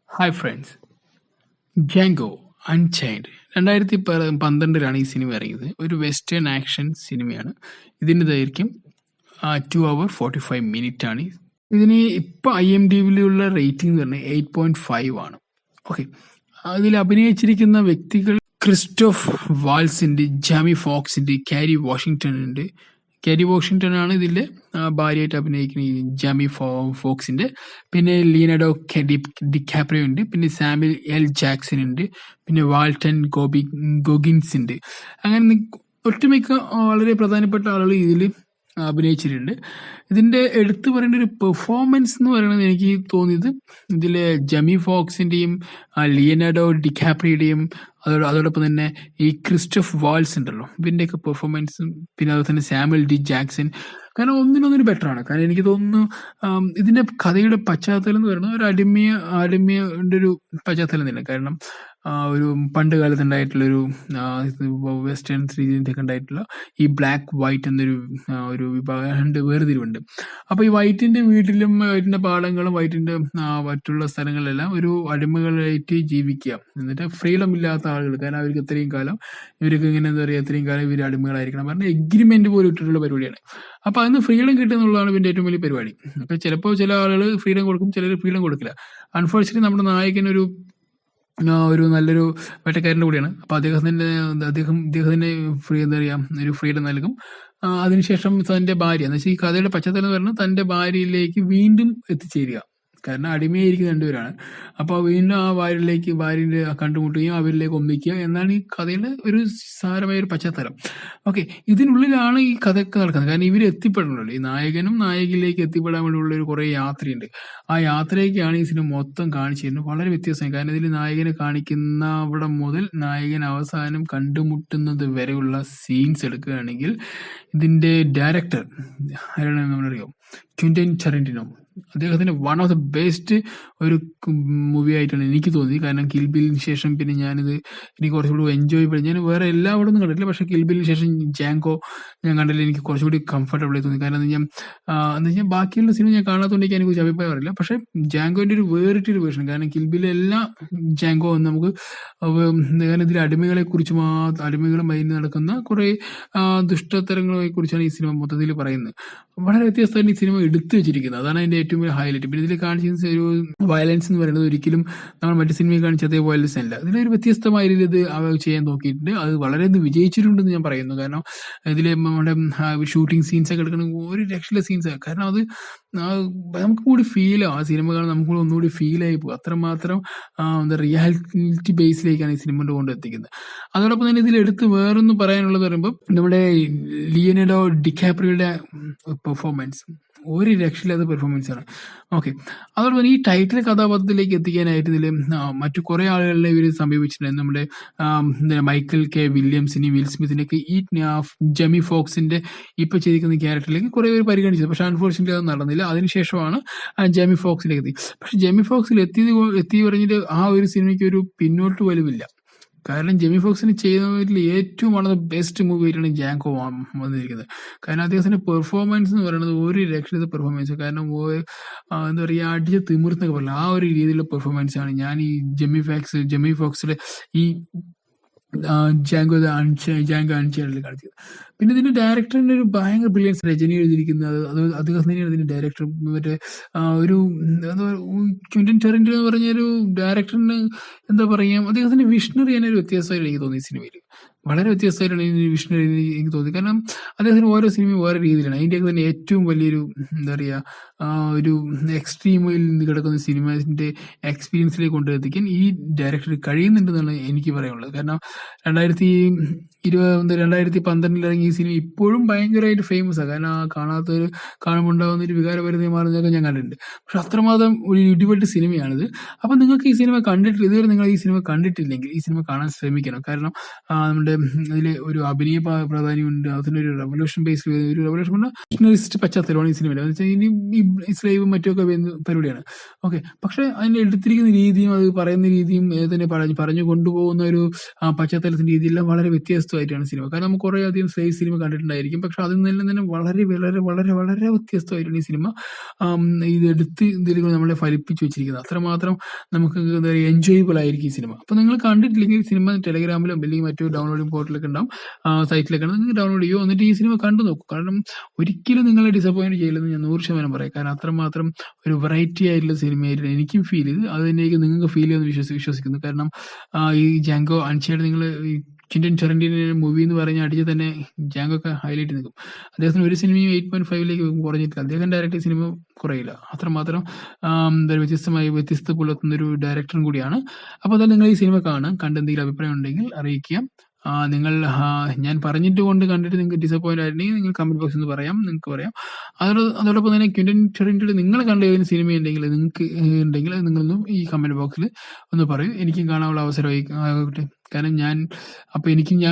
Hi friends, Jango അൺചൈൻഡ് 2012 ഈ cinema ഇറങ്ങിയത്. ഒരു വെസ്റ്റേൺ ആക്ഷൻ സിനിമയാണ്. ഇതിൻ്റെ ദൈർഘ്യം 2 hours 45 minutes ആണ്. ഇതിന് ഇപ്പോൾ IMDbയിലുള്ള റേറ്റിംഗ് എന്ന് പറഞ്ഞാൽ 8.5 ആണ്. ഓക്കെ, അതിൽ അഭിനയിച്ചിരിക്കുന്ന വ്യക്തികൾ ക്രിസ്റ്റോഫ് വാൾസ് ഉണ്ട്, ജാമി ഫോക്സ് ഉണ്ട്, കാരി വാഷിങ്ടൺ ഉണ്ട്. കാരി വാഷിങ്ടൺ ആണ് ഇതിലെ ഭാര്യയായിട്ട് അഭിനയിക്കുന്ന ഈ ജാമി ഫോക്സിന്റെ. പിന്നെ ലിയനാർഡോ ഡിക്കാപ്രിയോ ഉണ്ട്, പിന്നെ സാമുവൽ എൽ ജാക്സൺ ഉണ്ട്, പിന്നെ വാൾട്ടൻ ഗോഗിൻസ് ഉണ്ട്. അങ്ങനെ ഒട്ടുമിക്ക വളരെ പ്രധാനപ്പെട്ട ആളുകൾ ഇതിൽ അഭിനയിച്ചിട്ടുണ്ട്. ഇതിന്റെ എടുത്തു പറയേണ്ട ഒരു പെർഫോമൻസ് എന്ന് പറയുന്നത് എനിക്ക് തോന്നിയത് ഇതിലെ ജമി ഫോക്സിന്റെയും ലിയനാർഡോ ഡിക്കാപ്രിയുടെയും അതോടൊപ്പം തന്നെ ഈ ക്രിസ്റ്റോഫ് വാൾസ് ഉണ്ടല്ലോ, ഇവന്റെയൊക്കെ പെർഫോമൻസും, പിന്നെ അതുപോലെ തന്നെ സാമുവൽ ഡി ജാക്സൺ, കാരണം ഒന്നിനൊന്നിന് ബെറ്റർ ആണ്. കാരണം എനിക്ക് തോന്നുന്നു ഇതിന്റെ കഥയുടെ പശ്ചാത്തലം എന്ന് പറയുന്നത് ഒരു അടിമയുടെ ഒരു പശ്ചാത്തലം തന്നെ. കാരണം ഒരു പണ്ട് കാലത്ത് ഉണ്ടായിട്ടുള്ളൊരു വെസ്റ്റേൺ രീതിയിലൊക്കെ ഉണ്ടായിട്ടുള്ള ഈ ബ്ലാക്ക് വൈറ്റ് എന്നൊരു ഒരു വിഭാഗം വേർതിരിവുണ്ട്. അപ്പൊ ഈ വൈറ്റിന്റെ വീട്ടിലും വൈറ്റിന്റെ പാടങ്ങളും വൈറ്റിന്റെ മറ്റുള്ള സ്ഥലങ്ങളിലെല്ലാം ഒരു അടിമകളായിട്ട് ജീവിക്കുക, എന്നിട്ട് ഫ്രീഡം ഇല്ലാത്ത ആളുകൾ. കാരണം അവർക്ക് ഇത്രയും കാലം ഇവർക്ക് ഇങ്ങനെ എന്താ പറയുക, ഇത്രയും കാലം ഇവർ അടിമകളായിരിക്കണം പറഞ്ഞ എഗ്രിമെന്റ് പോലും ഇട്ടിട്ടുള്ള പരിപാടിയാണ്. അപ്പൊ അതിന് ഫ്രീഡം കിട്ടുക എന്നുള്ളതാണ് ഇതിന്റെ ഏറ്റവും വലിയ പരിപാടി. അപ്പൊ ചിലപ്പോൾ ചില ആളുകൾ ഫ്രീഡം കൊടുക്കും, ചിലർ ഫ്രീഡം കൊടുക്കില്ല. അൺഫോർച്യുനേറ്റ്ലി നമ്മുടെ നായകനൊരു നല്ലൊരു വേട്ടക്കാരൻ്റെ കൂടിയാണ്. അപ്പൊ അദ്ദേഹത്തിന്റെ എന്താ പറയാ, ഒരു ഫ്രീഡം നൽകും. അതിനുശേഷം തന്റെ ഭാര്യ എന്ന് വെച്ചാൽ ഈ കഥയുടെ പശ്ചാത്തലം എന്ന് പറഞ്ഞാൽ തന്റെ ഭാര്യയിലേക്ക് വീണ്ടും എത്തിച്ചേരുക. കാരണം അടിമയായിരിക്കുന്ന രണ്ടുപേരാണ്. അപ്പൊ വീണ്ടും ആ ഭാര്യയുടെ കണ്ടുമുട്ടുകയും അവരിലേക്ക് ഒന്നിക്കുക എന്നാണ് ഈ കഥയുടെ ഒരു സാരമായ ഒരു പശ്ചാത്തലം. ഓക്കെ, ഇതിനുള്ളിലാണ് ഈ കഥയൊക്കെ നടക്കുന്നത്. കാരണം ഇവർ എത്തിപ്പെടണല്ലോ, ഈ നായകനും നായകയിലേക്ക് എത്തിപ്പെടാൻ വേണ്ടിയുള്ള ഒരു കുറെ യാത്രയുണ്ട്. ആ യാത്രയൊക്കെയാണ് ഈ സിനിമ മൊത്തം കാണിച്ചു തരുന്നത്. വളരെ വ്യത്യസ്തമായി. കാരണം ഇതിൽ നായകനെ കാണിക്കുന്ന അവിടെ മുതൽ നായകൻ അവസാനം കണ്ടുമുട്ടുന്നത് വരെയുള്ള സീൻസ് എടുക്കുകയാണെങ്കിൽ ഇതിന്റെ ഡയറക്ടർ ആരാണ് നമ്മളറിയാം, ക്വിന്റൻ ടാരന്റിനോ. അദ്ദേഹത്തിന്റെ വൺ ഓഫ് ദ ബെസ്റ്റ് ഒരു മൂവി ആയിട്ടാണ് എനിക്ക് തോന്നിയത്. കാരണം കിൽ ബില്ലിന് ശേഷം പിന്നെ എനിക്ക് കുറച്ചുകൂടി എൻജോയ് ചെയ്യും. ഞാൻ വേറെ എല്ലാവരും ഒന്നും കണ്ടിട്ടില്ല, പക്ഷെ കിൽ ബില്ലിന് ശേഷം ജാങ്കോ ഞാൻ കണ്ടില്ല. എനിക്ക് കുറച്ചുകൂടി കംഫർട്ടബിൾ ആയി തോന്നി. കാരണം എന്താ വെച്ചാൽ ബാക്കിയുള്ള സിനിമ ഞാൻ കാണാത്തതുകൊണ്ട് എനിക്ക് അതിനെക്കുറിച്ച് അഭിപ്രായം അറിയില്ല. പക്ഷെ ജാങ്കോന്റെ ഒരു വേറിട്ടൊരു വേർഷൻ. കാരണം കിൽ ബില്ല് എല്ലാ ജാങ്കോ നമുക്ക് കാരണം ഇതിൽ അടിമകളെ കുറിച്ച് അടിമകളും മൈന് നടക്കുന്ന കുറെ ദുഷ്ടത്തരങ്ങളെ കുറിച്ചാണ് ഈ സിനിമ മൊത്തത്തിൽ പറയുന്നത്. വളരെ വ്യത്യസ്തമായിട്ട് ഈ സിനിമ എടുത്തു വെച്ചിരിക്കുന്നത്. അതാണ് അതിന്റെ ഏറ്റവും വലിയ ഹൈലൈറ്റ്. പിന്നെ ഇതിൽ കാണിച്ചിരുന്ന ഒരു വയലൻസ് എന്ന് പറയുന്നത് ഒരിക്കലും നമ്മൾ മറ്റു സിനിമയിൽ കാണിച്ച അതേ വയലൻസ് അല്ല. ഇതിലൊരു വ്യത്യസ്തമായ രീതിയിൽ ഇത് ചെയ്യാൻ നോക്കിയിട്ടുണ്ട്. അത് വളരെ വിജയിച്ചിട്ടുണ്ടെന്ന് ഞാൻ പറയുന്നു. കാരണം ഇതിൽ നമ്മുടെ ഷൂട്ടിംഗ് സീൻസ് ഒക്കെ എടുക്കുന്ന ഒരു രക്ഷയിലെ സീൻസ്. കാരണം അത് നമുക്ക് കൂടി ഫീൽ ആവും. ആ സിനിമ കാണാൻ നമുക്ക് ഒന്നുകൂടി ഫീൽ ആയി പോകും. അത്രമാത്രം എന്താ റിയാലിറ്റി ബേസിലേക്കാണ് ഈ സിനിമ കൊണ്ടെത്തിക്കുന്നത്. അതോടൊപ്പം തന്നെ ഇതിൽ എടുത്ത് വേറൊന്നും പറയാനുള്ളത് പറയുമ്പോൾ നമ്മുടെ ലിയനാർഡോ ഡിക്കാപ്രിയോയുടെ പെർഫോമൻസ് ഒരു രക്ഷയില്ലാത്ത പെർഫോമൻസ് ആണ്. ഓക്കെ, അതോടൊപ്പം ഈ ടൈറ്റിൽ കഥാപാത്രത്തിലേക്ക് എത്തിക്കാനായിട്ട് ഇതിൽ മറ്റു കുറെ ആളുകളെ ഇവർ സമീപിച്ചിട്ടുണ്ടായിരുന്നു. നമ്മുടെ മൈക്കൽ കെ വില്യംസിനെയും വിൽ സ്മിത്തിനെയൊക്കെ ഈ ജമി ഫോക്സിന്റെ ഇപ്പൊ ചെയ്തിരിക്കുന്ന ക്യാരക്ടറിലേക്ക് കുറെ പേര് പരിഗണിച്ചത്. പക്ഷെ അൺഫോർച്യുനേറ്റ്ലി അത് നടന്നില്ല. അതിനുശേഷമാണ് ജമി ഫോക്സിലേക്ക് എത്തി. പക്ഷെ ജമി ഫോക്സിൽ എത്തി പറഞ്ഞിട്ട് ആ ഒരു സിനിമയ്ക്ക് ഒരു പിന്നോട്ട് വലിവില്ല. കാരണം ജെമി ഫോക്സിന് ചെയ്യുന്നതിൽ ഏറ്റവും വളരെ ബെസ്റ്റ് മൂവി ആയിട്ടാണ് ജാങ്കോ വന്നിരിക്കുന്നത്. കാരണം അദ്ദേഹത്തിന്റെ പെർഫോമൻസ് എന്ന് പറയുന്നത് ഒരു രക്ഷയില്ലാത്ത പെർഫോമൻസ്. കാരണം എന്താ പറയുക, അടിച്ച് തിമിർന്നൊക്കെ പറയില്ല, ആ ഒരു രീതിയിലുള്ള പെർഫോമൻസ് ആണ് ഞാൻ ഈ ജെമി ഫോക്സിലെ ഈ ജാങ്കോ അൺചൈൻഡിൽ കാണിച്ചത്. പിന്നെ ഇതിന്റെ ഡയറക്ടറിന്റെ ഒരു ഭയങ്കര ബ്രില്യൻസ്. രജനി എഴുതിയിരിക്കുന്നത് അദ്ദേഹം തന്നെയാണ് ഇതിന്റെ ഡയറക്ടർ. മറ്റേ ഒരു എന്താ ക്വിന്റൻ ടാരന്റിനോ എന്ന് പറഞ്ഞ ഒരു ഡയറക്ടറിന് എന്താ പറയാ, അദ്ദേഹത്തിന്റെ വിഷണറി തന്നെ ഒരു വ്യത്യാസമായിട്ട് എനിക്ക് തോന്നി. സിനിമയിൽ വളരെ വ്യത്യസ്തമായിട്ടാണ് ഈ വിഷണറി എനിക്ക് തോന്നി. കാരണം അദ്ദേഹത്തിന് ഓരോ സിനിമയും ഓരോ രീതിയിലാണ്. അതിൻ്റെയൊക്കെ തന്നെ ഏറ്റവും വലിയൊരു എന്താ പറയുക, ഒരു എക്സ്ട്രീമിൽ നിന്ന് കിടക്കുന്ന സിനിമയുടെ എക്സ്പീരിയൻസിലേക്ക് കൊണ്ടെത്തിക്കാൻ ഈ ഡയറക്ടർ കഴിയുന്നുണ്ടെന്നാണ് എനിക്ക് പറയാനുള്ളത്. കാരണം 2012 ഇറങ്ങിയ ഈ സിനിമ ഇപ്പോഴും ഭയങ്കരമായിട്ട് ഫേമസ് ആണ്. കാരണം കാണാത്തവർ കാണുമ്പോൾ ഉണ്ടാകുന്ന ഒരു വികാരപരിധി മാറുന്നതൊക്കെ ഞാൻ കണ്ടിട്ടുണ്ട്. പക്ഷെ അത്രമാത്രം ഒരു ഇടിപെട്ട സിനിമയാണിത്. അപ്പൊ നിങ്ങൾക്ക് ഈ സിനിമ ഇതുവരെ നിങ്ങൾ ഈ സിനിമ കണ്ടിട്ടില്ലെങ്കിൽ ഈ സിനിമ കാണാൻ ശ്രമിക്കണം. കാരണം നമ്മുടെ അവരുടെ അതിൽ ഒരു അഭിനയ പ്രാധാന്യമുണ്ട്, അതിനൊരു റെവല്യൂഷൻ ബേസ്ഡ് ഒരു റെവല്യൂഷൻ പറഞ്ഞാൽ നാഷണലിസ്റ്റ് പശ്ചാത്തലമാണ് ഈ സിനിമയിൽ. എന്ന് വെച്ചാൽ ഇനി ഈ സ്ലേവും മറ്റുമൊക്കെ വരുന്ന പരിപാടിയാണ്. ഓക്കെ, പക്ഷെ അതിന് എടുത്തിരിക്കുന്ന രീതിയും അത് പറയുന്ന രീതിയും തന്നെ പറഞ്ഞു കൊണ്ടുപോകുന്ന ഒരു പശ്ചാത്തലത്തിന്റെ രീതിയെല്ലാം വളരെ വ്യത്യസ്തമായിട്ടാണ് സിനിമ. കാരണം നമുക്ക് കുറേ അധികം സ്ലേവ് സിനിമ കണ്ടിട്ടുണ്ടായിരിക്കും, പക്ഷെ അതിൽ നിന്നെല്ലാം തന്നെ വളരെ വളരെ വളരെ വളരെ വ്യത്യസ്തമായിട്ടാണ് ഈ സിനിമ ഇതെടുത്ത് ഇതിൽ നമ്മളെ ഫലിപ്പിച്ച് വെച്ചിരിക്കുന്നത്. അത്രമാത്രം നമുക്ക് എന്താ പറയുക എൻജോയബിൾ ആയിരിക്കും ഈ സിനിമ. അപ്പോൾ നിങ്ങൾ കണ്ടിട്ടില്ലെങ്കിൽ സിനിമ ടെലഗ്രാമിലോ അല്ലെങ്കിൽ മറ്റു ഡൗൺലോഡിംഗ് പോർട്ടലൊക്കെ ഉണ്ടാവും, സൈറ്റിലൊക്കെ നിങ്ങൾ ഡൗൺലോഡ് ചെയ്യുമോ, എന്നിട്ട് ഈ സിനിമ കണ്ടു നോക്കും. കാരണം ഒരിക്കലും നിങ്ങളെ ഡിസപ്പോയിന്റ് ചെയ്യില്ലെന്ന് ഞാൻ 100% പറയാം. കാരണം അത്രമാത്രം ഒരു വെറൈറ്റി ആയിട്ടുള്ള സിനിമയായിട്ട് എനിക്കും ഫീൽ ചെയ്ത്, അത് തന്നെയായിരിക്കും നിങ്ങൾക്ക് ഫീൽ ചെയ്യുമെന്ന് വിശ്വസിക്കുന്നു. കാരണം ഈ ജാങ്കോ അൺചേർഡ് നിങ്ങൾ ഈ ക്വിന്റൻ ടാരന്റിനോ മൂവി എന്ന് പറഞ്ഞ അടിച്ച് തന്നെ ജാങ്കോ ഒക്കെ ഹൈലൈറ്റ് നിൽക്കും. അദ്ദേഹത്തിന് ഒരു സിനിമയും 8.5 കുറഞ്ഞിട്ടില്ല. അദ്ദേഹം ഡയറക്റ്റ് സിനിമ കുറയില്ല. അത്രമാത്രം എന്താ വ്യത്യസ്ത പുലർത്തുന്ന ഒരു ഡയറക്ടറും കൂടിയാണ്. അപ്പോൾ അതായത് നിങ്ങൾ ഈ സിനിമ കാണുക, കണ്ട് എന്തെങ്കിലും അഭിപ്രായം ഉണ്ടെങ്കിൽ അറിയിക്കുക. നിങ്ങൾ ഞാൻ പറഞ്ഞിട്ട് കൊണ്ട് കണ്ടിട്ട് നിങ്ങൾക്ക് ഡിസപ്പോയിന്റ് ആയിട്ടുണ്ടെങ്കിൽ നിങ്ങൾ കമന്റ് ബോക്സിൽ നിന്ന് നിങ്ങൾക്ക് പറയാം. അതോടൊപ്പം തന്നെ ക്വിന്റൻ ടാരന്റിനോ നിങ്ങൾ കണ്ട ഏതെങ്കിലും സിനിമ ഉണ്ടെങ്കിൽ നിങ്ങൾക്ക് ഉണ്ടെങ്കിൽ നിങ്ങളൊന്നും ഈ കമന്റ് ബോക്സിൽ ഒന്ന് പറയൂ. എനിക്കും കാണാനുള്ള അവസരമായി ആകട്ടെ. കാരണം ഞാൻ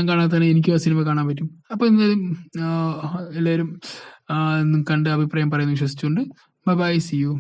കാണാത്തതാണ്, എനിക്കും ആ സിനിമ കാണാൻ പറ്റും. അപ്പോൾ എന്തായാലും എല്ലാവരും കണ്ട് അഭിപ്രായം പറയുന്നു വിശ്വസിച്ചുകൊണ്ട് ബൈ, സീ യു.